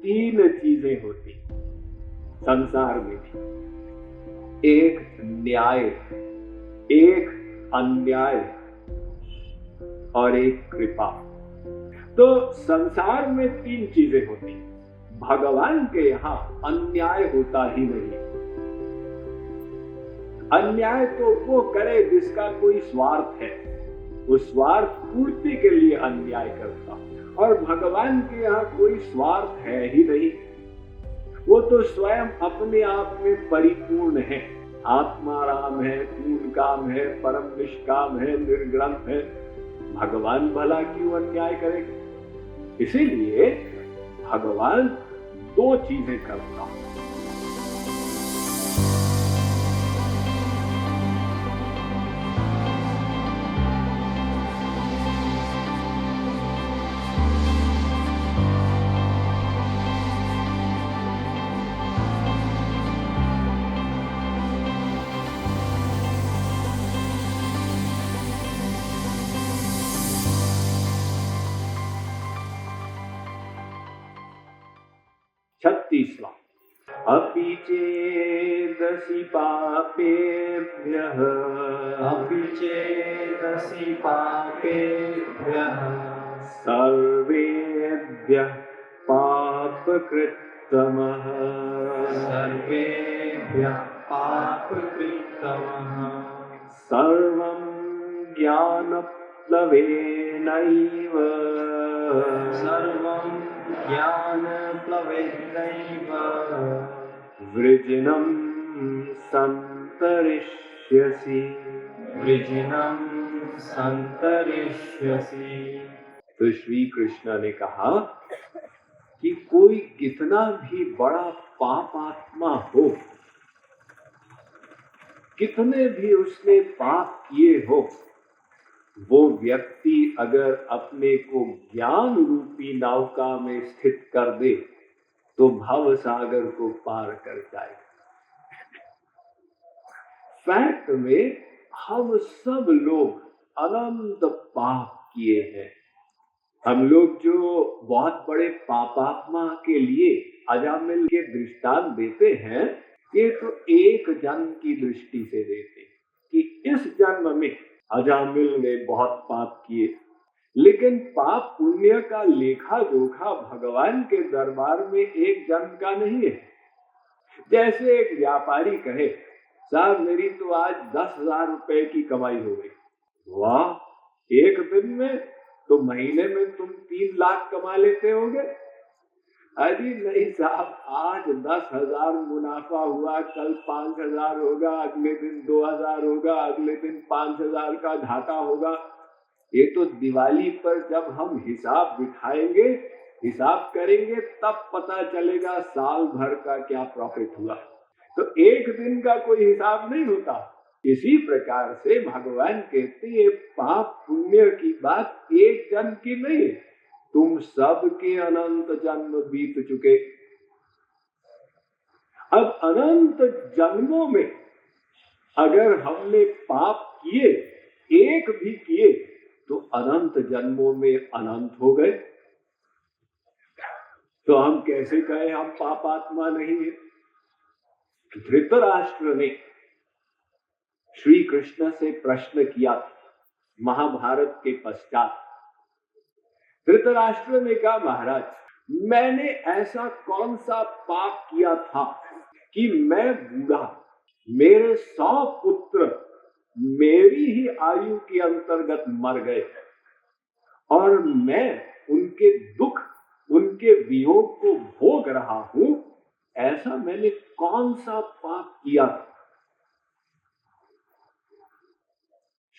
तीन चीजें होती संसार में भी, एक न्याय, एक अन्याय और एक कृपा। तो संसार में तीन चीजें होती, भगवान के यहां अन्याय होता ही नहीं। अन्याय तो वो करे जिसका कोई स्वार्थ है, उस स्वार्थ पूर्ति के लिए अन्याय करता, और भगवान के यहाँ कोई स्वार्थ है ही नहीं। वो तो स्वयं अपने आप में परिपूर्ण है, आत्मा राम है, पूर्ण काम है, परम निष्काम है, निर्ग्रंथ है। भगवान भला क्यों अन्याय करेगा? इसीलिए भगवान दो चीजें करता है। छत्तीसवां, अपि चेदसि पापेभ्यः, अपि चेदसि पापेभ्यः सर्वेभ्यः पापकृत्तमः, सर्वेभ्यः पापकृत्तमः सर्वं ज्ञानप्लवेनैव, सर्वं ज्ञानप्लवेनैव वृजिनं सन्तरिष्यसि, वृजिनं सन्तरिष्यसि। तो श्री कृष्ण ने कहा कि कोई कितना भी बड़ा पापात्मा हो, कितने भी उसने पाप किए हो, वो व्यक्ति अगर अपने को ज्ञान रूपी नौका में स्थित कर दे तो भव सागर को पार कर जाएगा। फैक्ट में हम सब लोग अनंत पाप किए हैं। हम लोग जो बहुत बड़े पापात्मा के लिए अजामिल के दृष्टांत देते हैं, ये तो एक जन्म की दृष्टि से देते कि इस जन्म में अजामिल ने बहुत पाप किए, लेकिन पाप पुण्य का लेखा जोखा भगवान के दरबार में एक जन्म का नहीं है। जैसे एक व्यापारी कहे, साहब मेरी तो आज 10,000 रुपए की कमाई हो गई। वाह, एक दिन में? तो महीने में तुम 3 लाख कमा लेते होगे। अरे नहीं साहब, आज 10,000 मुनाफा हुआ, कल 5,000 होगा, अगले दिन 2,000 होगा, अगले दिन 5,000 का घाटा होगा। ये तो दिवाली पर जब हम हिसाब बिठाएंगे, हिसाब करेंगे, तब पता चलेगा साल भर का क्या प्रॉफिट हुआ। तो एक दिन का कोई हिसाब नहीं होता। इसी प्रकार से भगवान कहते हैं पाप पुण्य की बात एक जन्म की नहीं, तुम सबके अनंत जन्म बीत चुके। अब अनंत जन्मों में अगर हमने पाप किए, एक भी किए, तो अनंत जन्मों में अनंत हो गए। तो हम कैसे कहें हम पापात्मा नहीं है? धृतराष्ट्र ने श्री कृष्ण से प्रश्न किया महाभारत के पश्चात। धृतराष्ट्र ने कहा, महाराज मैंने ऐसा कौन सा पाप किया था कि मैं बूढ़ा, मेरे 100 पुत्र मेरी ही आयु के अंतर्गत मर गए और मैं उनके दुख, उनके वियोग को भोग रहा हूं। ऐसा मैंने कौन सा पाप किया?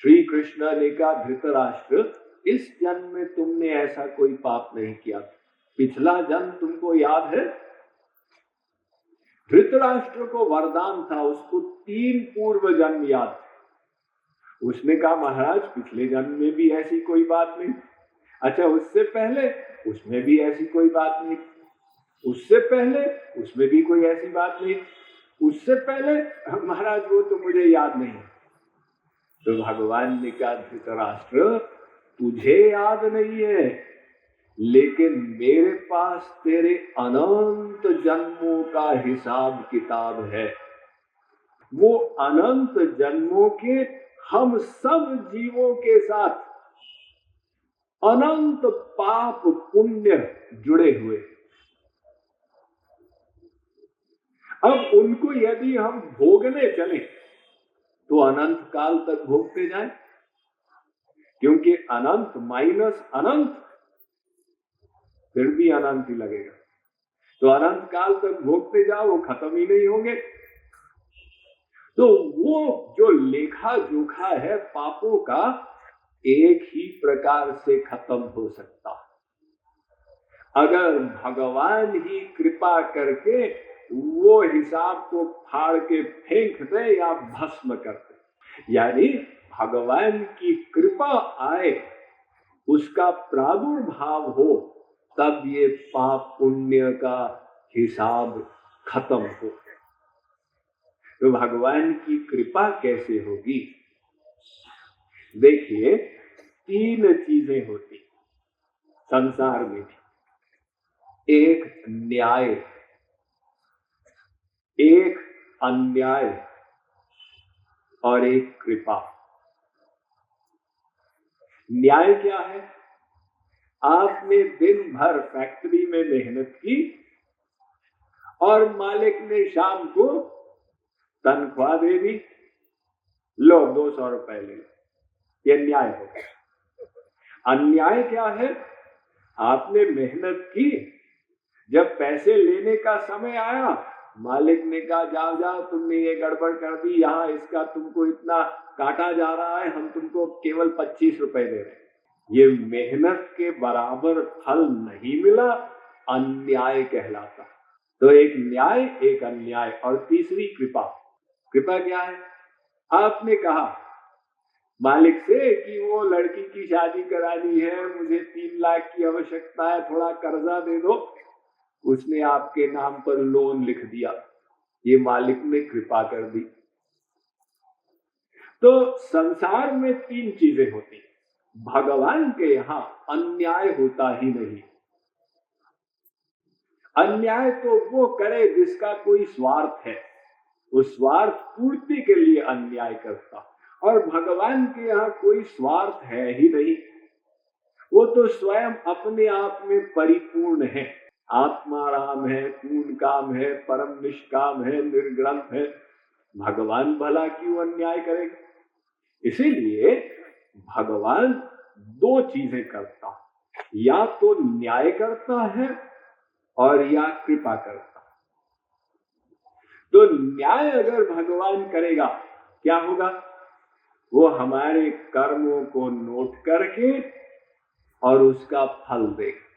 श्री कृष्ण ने कहा, धृतराष्ट्र इस जन्म में तुमने ऐसा कोई पाप नहीं किया, पिछला जन्म तुमको याद है? धृतराष्ट्र को वरदान था, उसको 3 पूर्व जन्म याद थे। उसने कहा, महाराज पिछले जन्म में भी ऐसी कोई बात नहीं। अच्छा, उससे पहले उसमें भी ऐसी कोई बात नहीं, उससे पहले उसमें भी कोई ऐसी बात नहीं, उससे पहले महाराज वो तो मुझे याद नहीं। तो भगवान ने कहा, धृतराष्ट्र तुझे याद नहीं है, लेकिन मेरे पास तेरे अनंत जन्मों का हिसाब किताब है। वो अनंत जन्मों के हम सब जीवों के साथ अनंत पाप पुण्य जुड़े हुए। अब उनको यदि हम भोगने चले तो अनंत काल तक भोगते जाएं, क्योंकि अनंत माइनस अनंत फिर भी अनंत ही लगेगा। तो अनंत काल तक भोगते जाओ, वो खत्म ही नहीं होंगे। तो वो जो लेखा जोखा है पापों का, एक ही प्रकार से खत्म हो सकता अगर भगवान ही कृपा करके वो हिसाब को फाड़ के फेंक दे या भस्म कर दे। यानी भगवान की कृपा आए, उसका प्रादुर्भाव हो, तब ये पाप पुण्य का हिसाब खत्म हो। तो भगवान की कृपा कैसे होगी? देखिए, 3 चीजें होती संसार में भी। एक न्याय, एक अन्याय और एक कृपा। न्याय क्या है? आपने दिन भर फैक्ट्री में मेहनत की और मालिक ने शाम को तनख्वाह दे दी, लो 200 रुपए ले लो, ये न्याय हो गया। अन्याय क्या है? आपने मेहनत की, जब पैसे लेने का समय आया, मालिक ने कहा जाओ जाओ, तुमने ये गड़बड़ कर दी, यहाँ इसका तुमको इतना काटा जा रहा है, हम तुमको केवल 25 रुपए दे रहे हैं। ये मेहनत के बराबर फल नहीं मिला, अन्याय कहलाता। तो एक न्याय, एक अन्याय और तीसरी कृपा। कृपा क्या है? आपने कहा मालिक से कि वो लड़की की शादी करानी है, मुझे 3 लाख की आवश्यकता है, थोड़ा कर्जा दे दो। उसने आपके नाम पर लोन लिख दिया, ये मालिक ने कृपा कर दी। तो संसार में 3 चीजें होती, भगवान के यहां अन्याय होता ही नहीं। अन्याय तो वो करे जिसका कोई स्वार्थ है, उस स्वार्थ पूर्ति के लिए अन्याय करता, और भगवान के यहाँ कोई स्वार्थ है ही नहीं। वो तो स्वयं अपने आप में परिपूर्ण है, आत्मा राम है, पूर्ण काम है, परम निष्काम है, निर्ग्रंथ है। भगवान भला क्यों अन्याय करेगा? इसीलिए भगवान 2 चीजें करता, या तो न्याय करता है और या कृपा करता। तो न्याय अगर भगवान करेगा, क्या होगा? वो हमारे कर्मों को नोट करके और उसका फल देगा।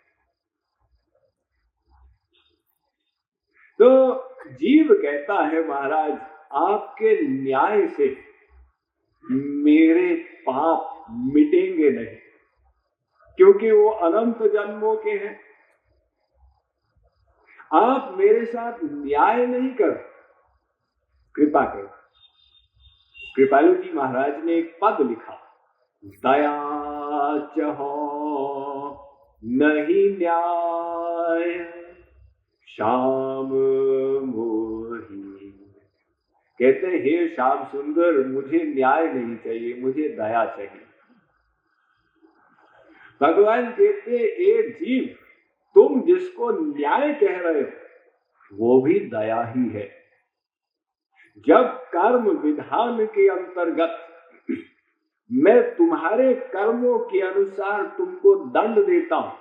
तो जीव कहता है महाराज, आपके न्याय से मेरे पाप मिटेंगे नहीं, क्योंकि वो अनंत जन्मों के हैं। आप मेरे साथ न्याय नहीं कर, कृपा करो। कृपालु जी महाराज ने एक पद लिखा, दया चहो नहीं न्याय श्याम मोही। कहते हैं, हे श्याम सुंदर, मुझे न्याय नहीं चाहिए, मुझे दया चाहिए। भगवान कहते, ए जीव, तुम जिसको न्याय कह रहे हो वो भी दया ही है। जब कर्म विधान के अंतर्गत मैं तुम्हारे कर्मों के अनुसार तुमको दंड देता हूं,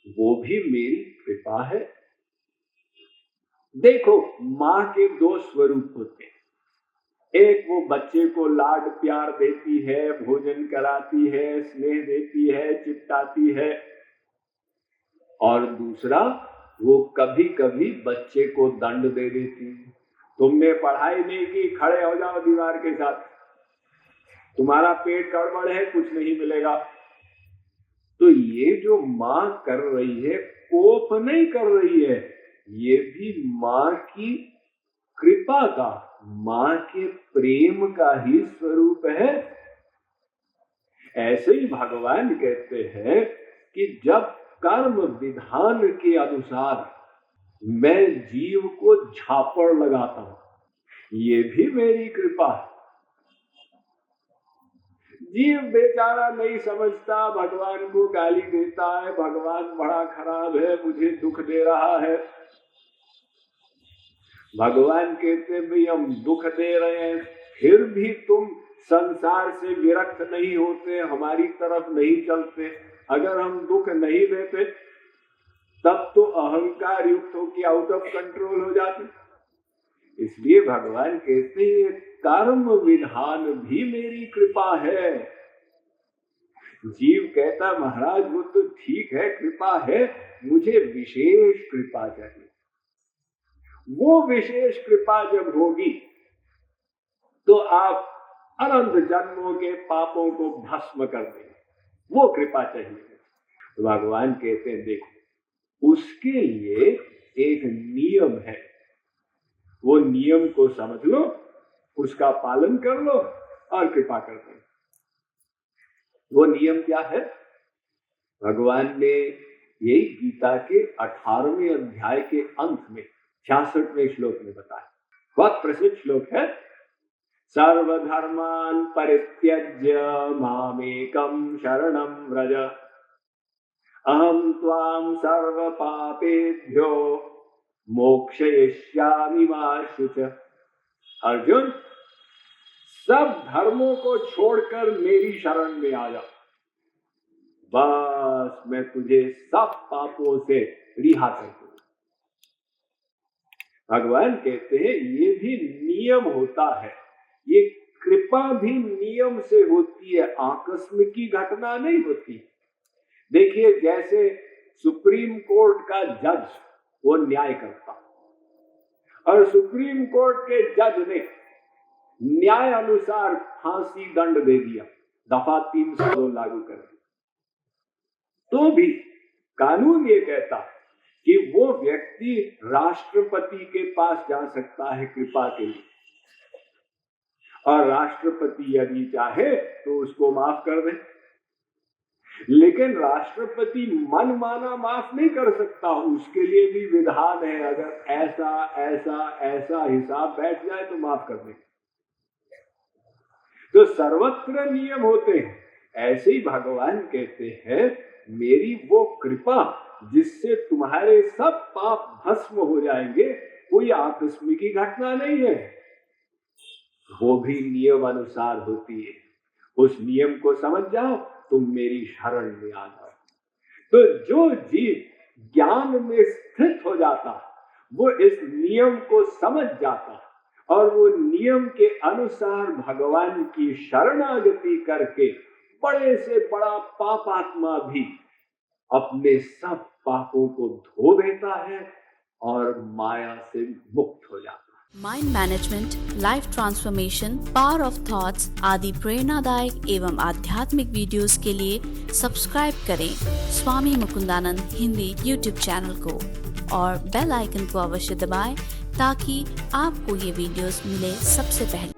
वो भी मेरी कृपा है। देखो, मां के 2 स्वरूप होते हैं। एक वो बच्चे को लाड प्यार देती है, भोजन कराती है, स्नेह देती है, चिपटाती है, और दूसरा वो कभी कभी बच्चे को दंड दे देती है। तुमने पढ़ाई नहीं की, खड़े हो जाओ दीवार के साथ, तुम्हारा पेट गड़बड़ है, कुछ नहीं मिलेगा। तो ये जो मां कर रही है, कोप नहीं कर रही है, ये भी मां की कृपा का, मां के प्रेम का ही स्वरूप है। ऐसे ही भगवान कहते हैं कि जब कर्म विधान के अनुसार मैं जीव को झापड़ लगाता हूं, ये भी मेरी कृपा है। जीव बेचारा नहीं समझता, भगवान को गाली देता है, भगवान बड़ा खराब है, मुझे दुख दे रहा है। भगवान कहते भाई हम दुख दे रहे हैं, फिर भी तुम संसार से विरक्त नहीं होते, हमारी तरफ नहीं चलते। अगर हम दुख नहीं देते तब तो अहंकार युक्त होकर आउट ऑफ कंट्रोल हो जाते। इसलिए भगवान कहते हैं कर्म विधान भी मेरी कृपा है। जीव कहता महाराज वो तो ठीक है, कृपा है, मुझे विशेष कृपा चाहिए। वो विशेष कृपा जब होगी तो आप अनंत जन्मों के पापों को भस्म कर देंगे, वो कृपा चाहिए। तो भगवान कहते हैं देखो उसके लिए एक नियम है, वो नियम को समझ लो, उसका पालन कर लो और कृपा कर दो। वो नियम क्या है? भगवान ने यही गीता के 18वें अध्याय के अंत में 66वें श्लोक में बताया। बहुत प्रसिद्ध श्लोक है, सर्वधर्मान् परित्यज्य मामेकं शरणं व्रज अहं त्वां सर्वपापेभ्यो मोक्षयिष्यामि मा शुच। अर्जुन सब धर्मों को छोड़कर मेरी शरण में आ जा, बस मैं तुझे सब पापों से रिहा कर दूंगा। भगवान कहते हैं ये भी नियम होता है, ये कृपा भी नियम से होती है, आकस्मिक की घटना नहीं होती। देखिए जैसे सुप्रीम कोर्ट का जज वो न्याय करता और सुप्रीम कोर्ट के जज ने न्याय अनुसार फांसी दंड दे दिया, दफा 302 लागू कर दी, तो भी कानून ये कहता कि वो व्यक्ति राष्ट्रपति के पास जा सकता है कृपा के लिए, और राष्ट्रपति यदि चाहे तो उसको माफ कर दे। लेकिन राष्ट्रपति मन माना माफ नहीं कर सकता, उसके लिए भी विधान है, अगर ऐसा ऐसा ऐसा हिसाब बैठ जाए तो माफ कर दे। तो सर्वत्र नियम होते हैं, ऐसे ही भगवान कहते हैं मेरी वो कृपा जिससे तुम्हारे सब पाप भस्म हो जाएंगे, कोई आकस्मिक की घटना नहीं है, वो भी नियम अनुसार होती है। उस नियम को समझ जाओ, तुम मेरी शरण में आ जाओ। तो जो जीव ज्ञान में स्थित हो जाता वो इस नियम को समझ जाता और वो नियम के अनुसार भगवान की शरणागति करके बड़े से बड़ा पापात्मा भी अपने सब पापों को धो देता है और माया से मुक्त हो जाता है। Mind management, life transformation, power of thoughts आदि प्रेरणादायक एवं आध्यात्मिक वीडियोस के लिए सब्सक्राइब करें स्वामी मुकुंदानंद हिंदी यूट्यूब चैनल को और बेल आइकन को अवश्य दबाएं ताकि आपको ये वीडियोस मिले सबसे पहले।